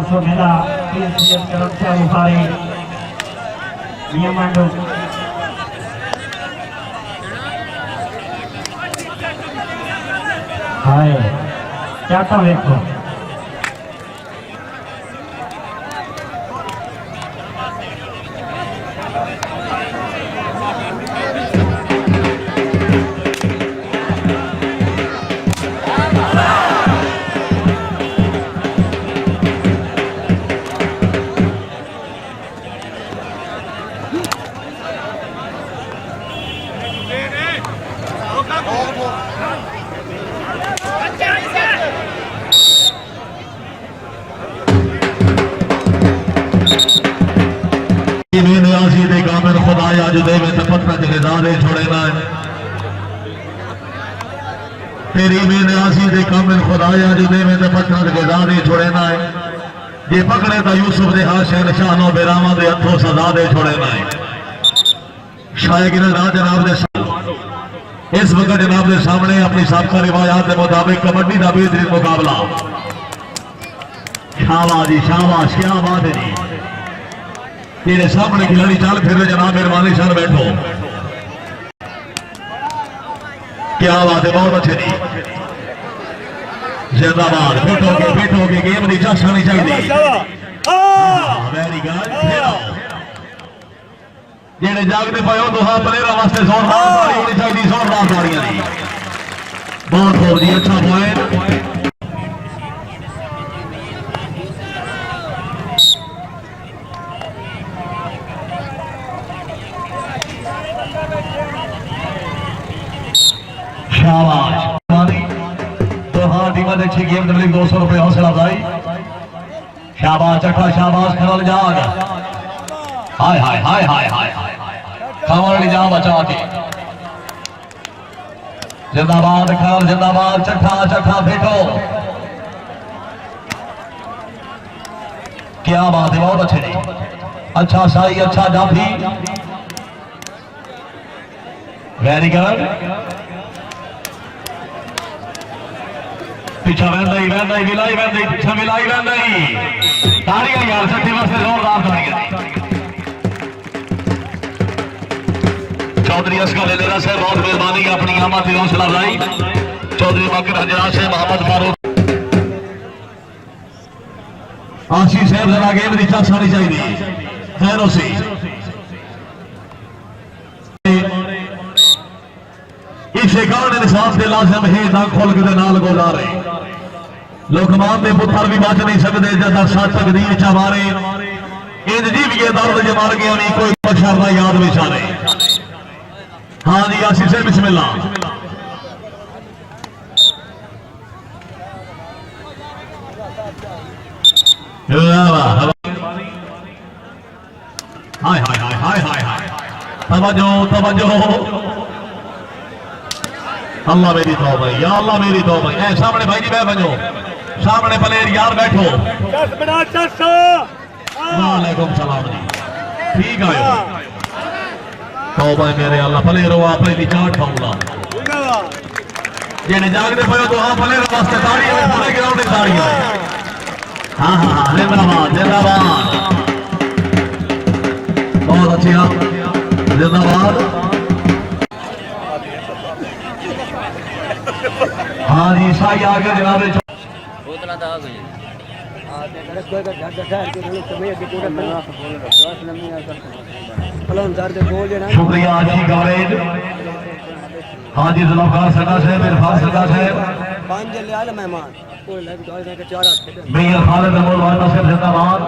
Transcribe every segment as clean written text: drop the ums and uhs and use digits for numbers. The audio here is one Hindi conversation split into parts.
Sumela, PSS Kerja Bukhari, Yamandu. Hai, siapa itu? खुदाया जो दे में पत्थर जगदारे छोड़े ना तेरी मैंने आसी दे कामिल खुदाया जो दे में पत्थर जगदारे छोड़े ना ये पकड़े तो यूसुफ दे हाथ शहनशाहों बेरामा दे हथों सजा दे छोड़े ना शायद राज जनाब दे इस वक्त जनाब के सामने अपनी साबका रिवायात के मुताबिक कबड्डी का बेहतरीन मुकाबला। शाबाश जी शाबाश, क्या बात है जी। तेरे सामने खिलाड़ी चाल फिर जनाब मेहरबानी सर बैठो, क्या बात है, बहुत अच्छे जी। जिंदाबाद, बैठोगे गेम की चाश आनी चाहिए। Very good. जेडे जागते पे हो तो हाँ प्लेयर वास्ते जोरदार ताड़ी होनी चाहिए, जोरदार ताड़ियां जी। बहुत खूब जी, अच्छा पॉइंट। तो हाँ टीम अच्छी गेम दबली 200 रुपए हौसला भाई। शाबाश चट्ठा, शाबाश खरल जाग। हाय हाय हाय हाय हाय खबर जा बचा के। जिंदाबाद खरल, जिंदाबाद चट्ठा, चट्ठा फेंको। क्या बात है, बहुत अच्छे जी। अच्छा शाही, अच्छा जाफी, वेरी गुड। पीछा वहदा ही मिलाई वहदा पीछा मिलाई वहदा ही। ताड़ियां यार सट्टे वास्ते जोरदार ताड़ियां। चौधरी असगर लेरा साहब बहुत मेहरबानी अपनी आमद की हौसला अफजाई। चौधरी मकर हजरा से मोहम्मद फारूक आशीष साहब जरा गेम की चाश आनी चाहिए। खैरों से इसे कारण इंसाफ के लाजम है ना खोल के नाल गुजारे। लोकमान के पुत्र भी बच नहीं सकते जब सच तकदीर च मारे। इंज जी भी दर्द ज मर गया नहीं कोई बशर का याद विचारे। हाँ जी आशीष से बिस्मिल्लाह। हाय हाय हाय हाय हाय हाय, तवज्जो तवज्जो। अल्लाह मेरी तौबा, या अल्लाह मेरी तौबा। ऐ सामने भाई जी मैं बनो, सामने प्लेयर यार बैठो। वालेकुम सलाम जी, ठीक आयो। तौबा मेरे अल्लाह, प्लेयर हो आपने दी चाट खाऊंगा। जेने जागते पे तो हाँ प्लेयर वास्ते ताड़ियां, पूरे ग्राउंड में ताड़ियां। हाँ हाँ हाँ, जिंदाबाद जिंदाबाद, बहुत अच्छी जिंदाबाद। हाँ जी शाही आगे जनाब। शुक्रिया अच्छी कवरेज। हाँ जी जुल्फकार सरकार साहब, इरफान सरकार साहब, मेयर खालिद अमोल वाला साहब जिंदाबाद।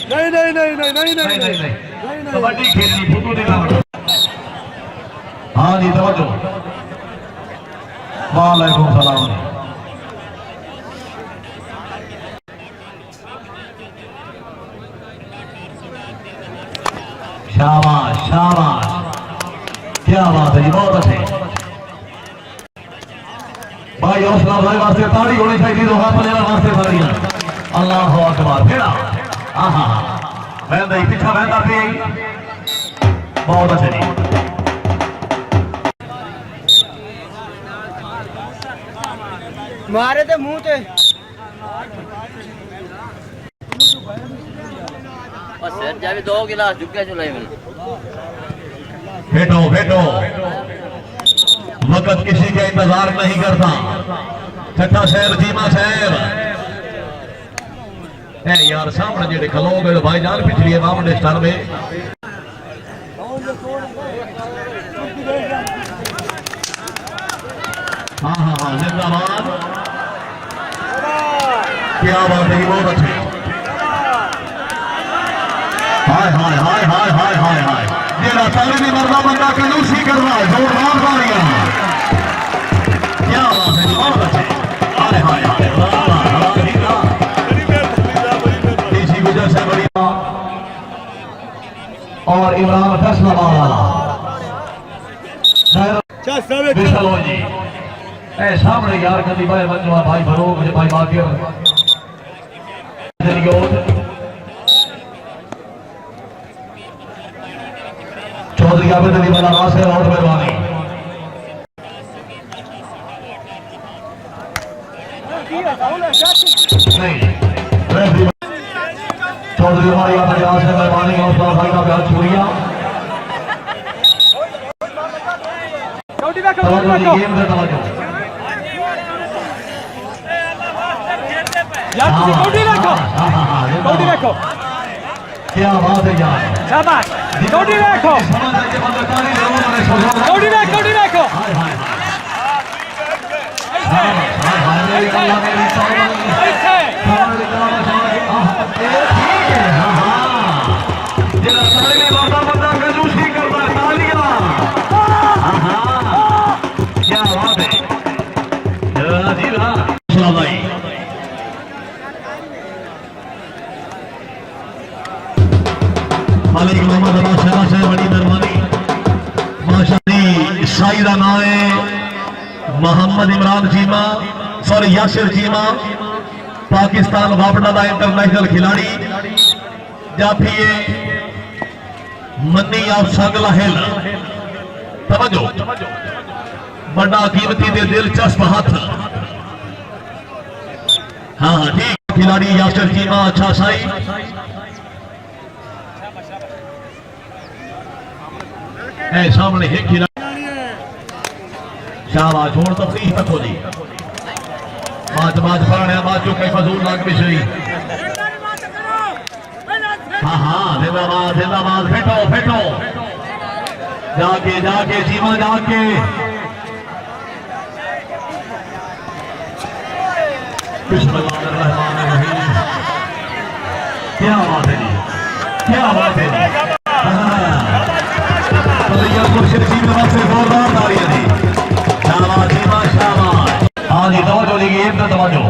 नहीं नहीं नहीं नहीं नहीं नहीं नहीं, कबड्डी खेलनी फुटबॉल नहीं। हाँ जी तवज्जो, वालेकुम सलाम। शाबाश शाबाश, क्या बात है जी, बहुत अच्छे भाई। हौसला भाई वास्ते ताड़ी होनी चाहिए, तो हाथ लेने वास्ते ताड़ियां। अल्लाह अकबर, फिर आहा बहता ही पीछा बहता भी, बहुत अच्छे जी। मारे थे मुंह ते सर जावे 2 गिलास झुके चले बैठो बैठो, वक्त किसी का इंतजार नहीं करता। छठा शहर जीमा शहर है यार, सामने जेडे खलोगे भाईजान पिछली मामले स्टार में। हाँ हाँ हाँ, जिंदाबाद, क्या बात है, बहुत अच्छे। हाय हाय हाय हाय हाय हाय हाय, जेड़ा ताली नहीं मरना बंदा कंजूसी कर रहा है, जोरदार तालियां, क्या बात है, बहुत अच्छे। हाय हाय हाय, इसी वजह से बड़ी और इमरान फैसला वाला चलो जी। ए सामने यार कभी भाई बंदवा भाई भरो मुझे भाई बाकिर चौधरी आबिद अली वाला नासिर और मेहरबानी। नहीं चौधरी हमारी यहाँ पर से मेहरबानी और उसका भाई का प्यार छुड़िया गेम से तवज्जो। क्या बात है यार, शाबाश कौड़ी रखो कौड़ी रखो बड़ी मेहरबानी। माशाअल्लाह साई का नाम है मोहम्मद इमरान चीमा, सॉरी यासिर चीमा, पाकिस्तान वापड़ा का इंटरनेशनल खिलाड़ी। जाफी मनी आप संगला हिल, समझो बड़ा कीमती दे दिलचस्प हाथ। हाँ हाँ ठीक, खिलाड़ी यासिर चीमा, अच्छा साई है सामने एक खिलाड़ी। शाबाश, छोड़ तफरीह तक हो जी, बात पढ़ने बाद जो कई फजूल लाग भी सही। हाँ हाँ जिंदाबाद जिंदाबाद, फेटो फेटो, जाके जाके सीमा जाके। बिस्मिल्लाहिर्रहमानिर्रहीम, क्या बात है जी, क्या बात है जी। जोरदार तालियां दी, शाबाश सीमा शाबाश। हाँ जी तवज्जो लीजिए, एक तो तवज्जो।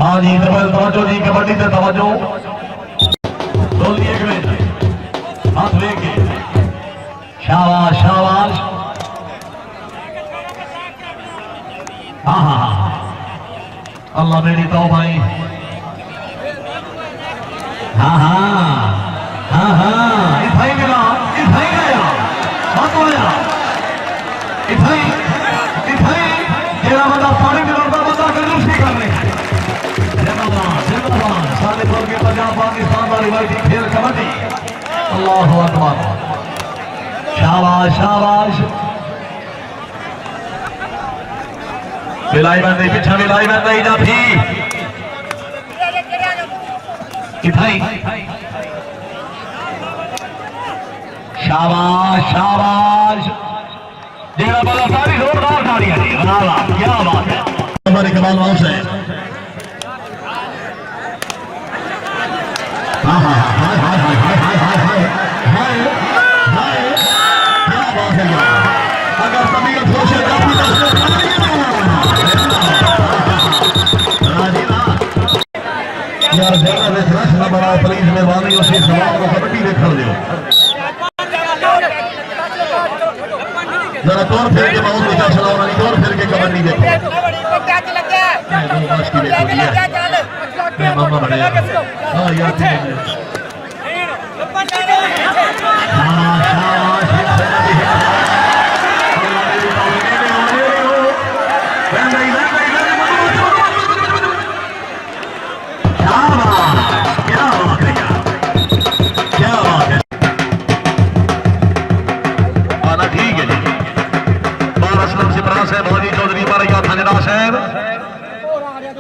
हाँ जी तवज्जो जी, कबड्डी से तवज्जो। एक मिनट हाथ लेके, शाबाश शाबाश। हाँ हाँ हाँ, अल्लाह मेरी तो भाई। हाँ हाँ हाँ हाँ, इथाई गया बात होया, इथाई जेड़ा बंदा पानी में लड़ता बंदा कंजूसी कर रहे। जिंदाबाद जिंदाबाद, सारे बोल के पंजाब पाकिस्तान का रिवायती खेल कबड्डी। अल्लाहु अकबर, शाबाश शाबाश। मिलाई बंदी पीछा, मिलाई बंदी जाफी इथाई, शाबाश शाबाश। जेड़ा बड़ा सारी जोरदार तालियां दी, वाह क्या बात है। हमारे कमाल माउस है। हाँ हाँ हाय हाय हाय हाय हाय हाय हाय हाय, क्या बात है यार। अगर तबीयत होश है काफी यार जगह में रश ना बनाओ प्लीज मेहरबानी उसी सवाल को कबड्डी देखा दियो जरा तौर फिर के बहुत नीचा चलाओ ना तौर फिर के कबड्डी देखो मामा बड़े हाँ यार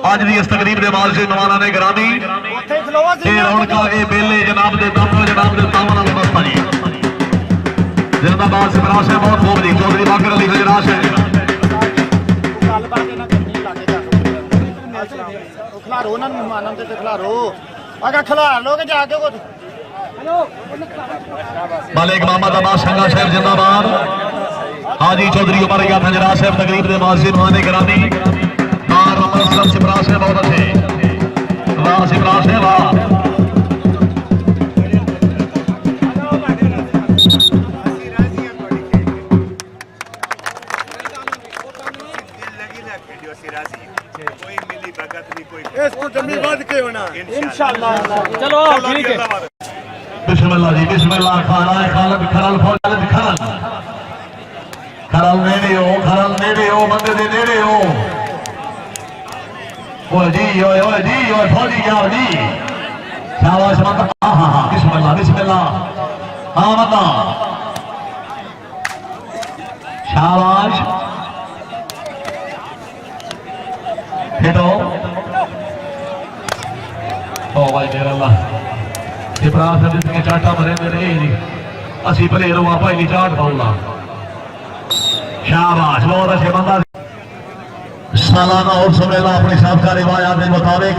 आज की इस तकरीब के बाद से नवाना ने ग्रामी रौनक ये बेले जनाब के दम जनाब के ताव व्यवस्था जी जिंदाबाद सिमराज है बहुत खूब जी चौधरी बाकर अली हजराज है खिलारो ना मेहमानों से खिलारो अगर खिलार लोगे जाके कुछ मालिक मोहम्मद अब्बास संगा शहर जिंदाबाद हाजी चौधरी उमर याद हजराज साहब तकरीब के बाद से नवाने ग्रामी सिमराज है बहुत अच्छे वाह सिमराज है वाह चलो ठीक है बिस्मिल्लाह जी बिस्मिल्लाह खाना है खालद खरल फौज खरल नेड़े हो बंदे दे नेड़े हो ओए जी ओए फौजी यार जी शाबाश मत हां बिस्मिल्लाह हां मत शाबाश हेटो ओ भाई मेरा अल्लाह इब्राहिम साहब जिसके चाटा भरे मेरे ही असी भले रोआ भाई नहीं चाट पाऊंगा शाबाश बहुत अच्छे बंदा सालाना और समेला अपनी साबका रिवायात के मुताबिक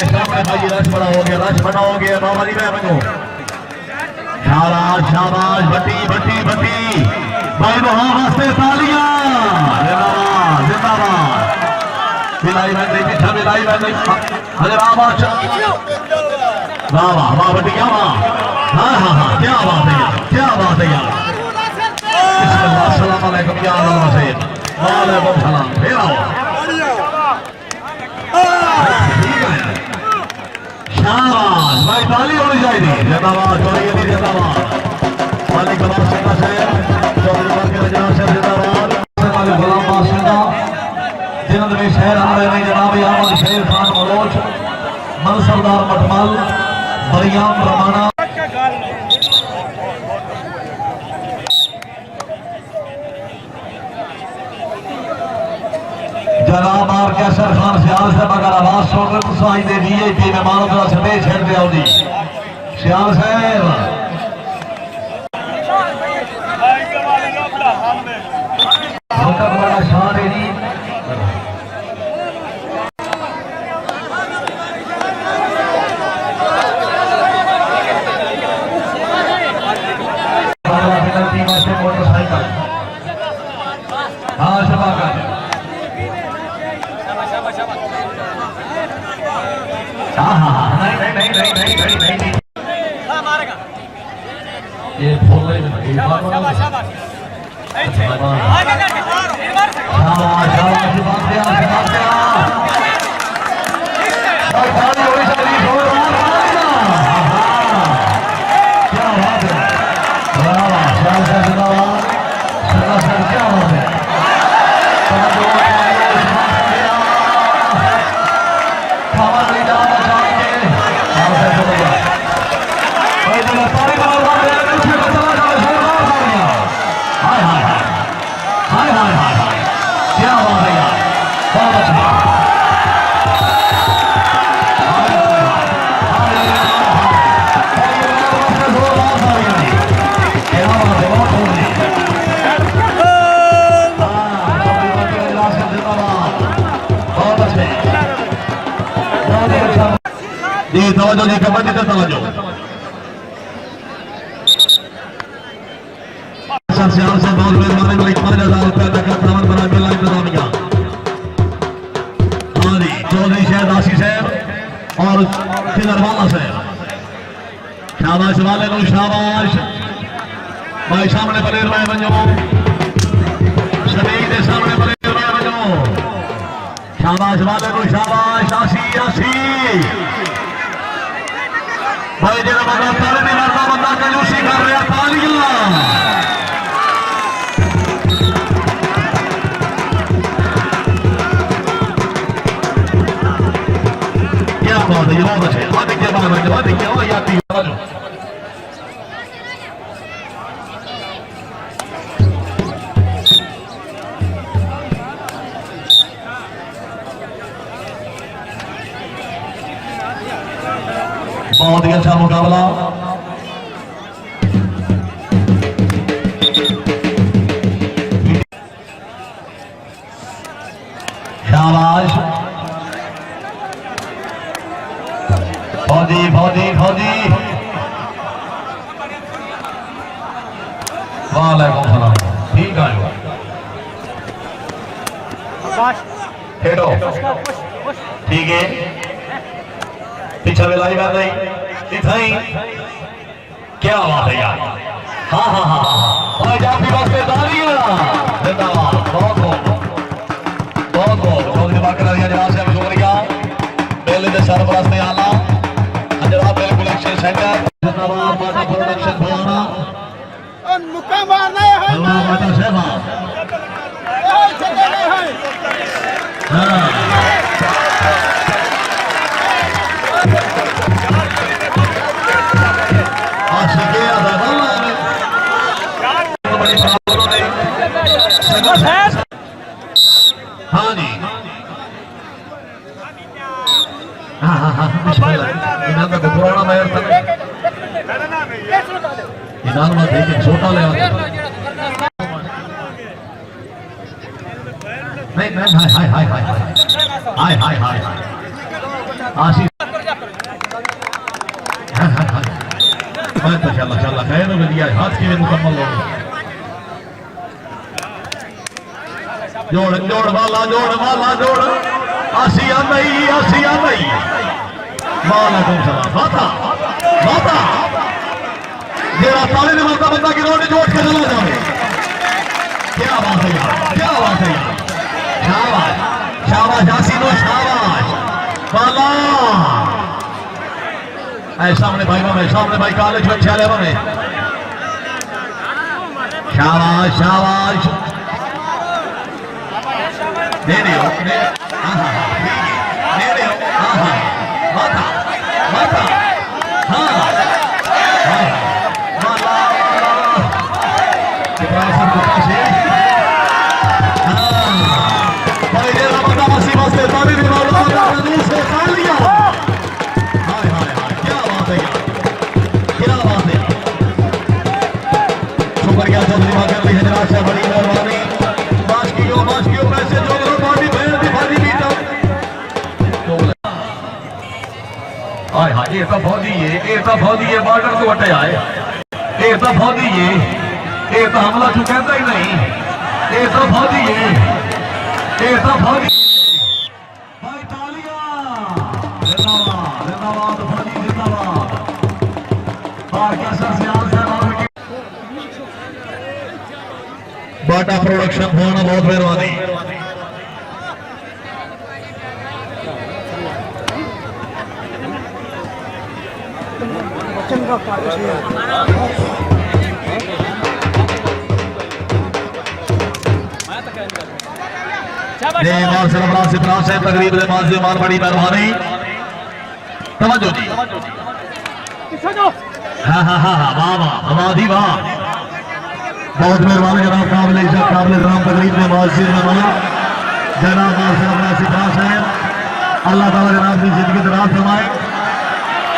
सामने भाई रश बड़ा हो गया बाबा जी मैं बनो शाबाश भट्टी भाई वहां वास्ते तालियां जिंदाबाद मिलाई बन रही पीछा मिलाई बन रही हजराबाद वाह भट्टी क्या वाह हाँ क्या बात है यार अस्सलाम वालेकुम क्या हाल है वालेकुम सलाम फिर आओ शाबाश भाई ताली होनी चाहिए जिंदाबाद जिंदाबाद मालिक गुलाम सिंह साहब चौधरी के जनाब साहब जिंदाबाद मालिक गुलाम सिंह जिन्होंने में शहर आ रहे हैं जनाब अहमद शेर खान मलोच मनसबदार मटमल मरियम रमाना जनाब आर कैसर खान सियाल साहब अगर आवाज सुन रहे तो साई दे वीआईपी मेहमानों का संदेश छेड़ दिया जी सियाल साहब बड़ा शान है जी मोटरसाइकिल हाँ शबाका नहीं ये फूल जी तवज्जो जी कबड्डी पे तवज्जो सियाल से बहुत मेहरबानी भाई 5000 रुपये नकद सामान बना मेला इंतजामिया। हाँ जी चौधरी शहद आशी साहब और खिदरवाला साहब शाबाश वाले को शाबाश भाई सामने पलेर में बनो शरीर के सामने पलेर में बनो शाबाश वाले को शाबाश आशी आशी भाई जेड़ा बंदा तारे नहीं मारता बंदा कंजूसी कर रहा तालियां क्या बात है ये बहुत अच्छे वादी के बारे में वादी क्या हो याती बहुत ही अच्छा मुकाबला शाबाश फौजी फौजी फौजी वालेकुम सलाम ठीक है हेडो ठीक है पीछे मिलाई कर रही इथाई क्या बात है यार हाँ हाँ हाँ भाई जाती वास्ते तालियां जिंदाबाद बहुत बहुत चौधरी बाकर अली जनाब से शुक्रिया मेले के सरपरस्त ने आला हजरात मेल कलेक्शन सेंटर जिंदाबाद बाटा प्रोडक्शन भवाना और मुक्का मारना है अल्लाह बाटा सेवा हाँ हाँ जी हाँ हाँ हाँ इनाम का पुराना मैर था इनाम में देख छोटा ले नहीं नहीं हाय हाय हाय हाय हाय हाय आशीष मैं तो चला खैर हो गया हाथ की मुकम्मल हो जोड़ जोड़ वाला जोड़ आसिया नहीं वालेकुम सलाम माता माता जेड़ा ताले ने माता बंदा की रोटी जोड़ के चला जाए क्या बात है यार क्या बात है यार शाबाश शाबाश आसिनो शाबाश वाला ऐ सामने भाई कॉलेज में चले में शाबाश शाबाश दे रहे हो माता माता हाँ शुक्रिया चौधरी बाकर अली हजरात से बड़ी मेहरबानी बाश कियो पैसे जो करो पानी भेज दी भाजी भी हाय हाय ये तो फौजी है बॉर्डर को हटे आए ये तो फौजी है ये तो हमला चुकाता ही नहीं ये तो फौजी है ये तो फौजी भाई तालियां जिंदाबाद फौजी जिंदाबाद बाटा प्रोडक्शन होना बहुत मेहरबानी तकरीब मार बड़ी मेहरबानी समझो जी हाँ हाँ हाँ हाँ वाह वाह वाह जी वाह बहुत मेहरबानी जनाब काबिल इज्जत काबिल इकराम तकरीब में मस्जिद में मना जनाब है अल्लाह ताला जनाब की जिंदगी दराज फरमाए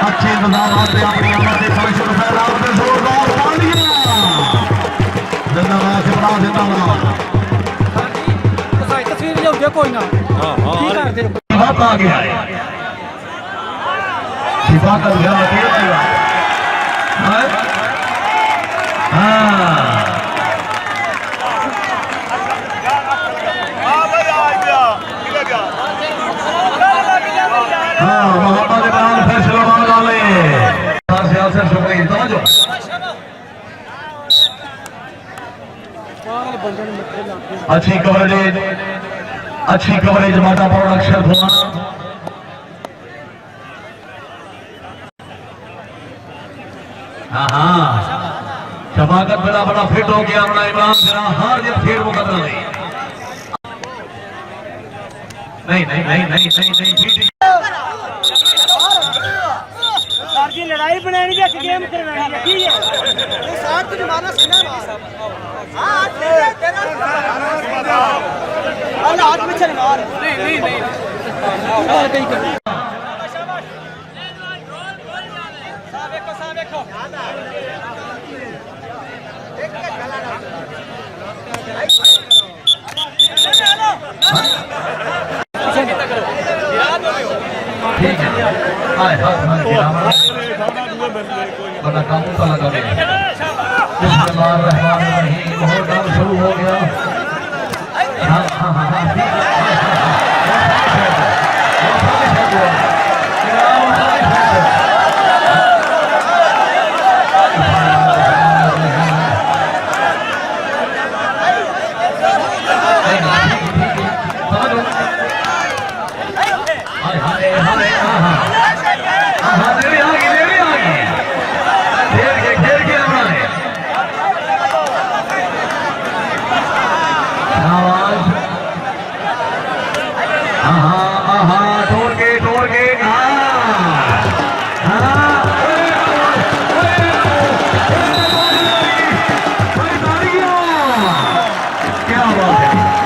अच्छे इंतजाम से अपनी अमर से 500 रुपए रात में जोरदार तालियां जिंदाबाद से बड़ा जिंदाबाद तस्वीर जो देखो ना ठीक है बात आ गया है शिफा का घर बताइए हाँ अच्छी कवरेज माता पौड़ अक्षर भुआना हाँ शफाकत बड़ा बड़ा फिट हो गया अपना इमरान जरा हार जीत खेल मुकदमा नहीं सर जी लड़ाई बनानी है कि गेम करवानी है की है साथ तो मारना सीना मार हां हाथ में चल मार नहीं ठीक है हाय बड़ा काम तो लगा बिस्मिल्लाहिर्रहमानिर्रहीम बहुत काम शुरू हो गया हाँ तोड़ के क्या बात है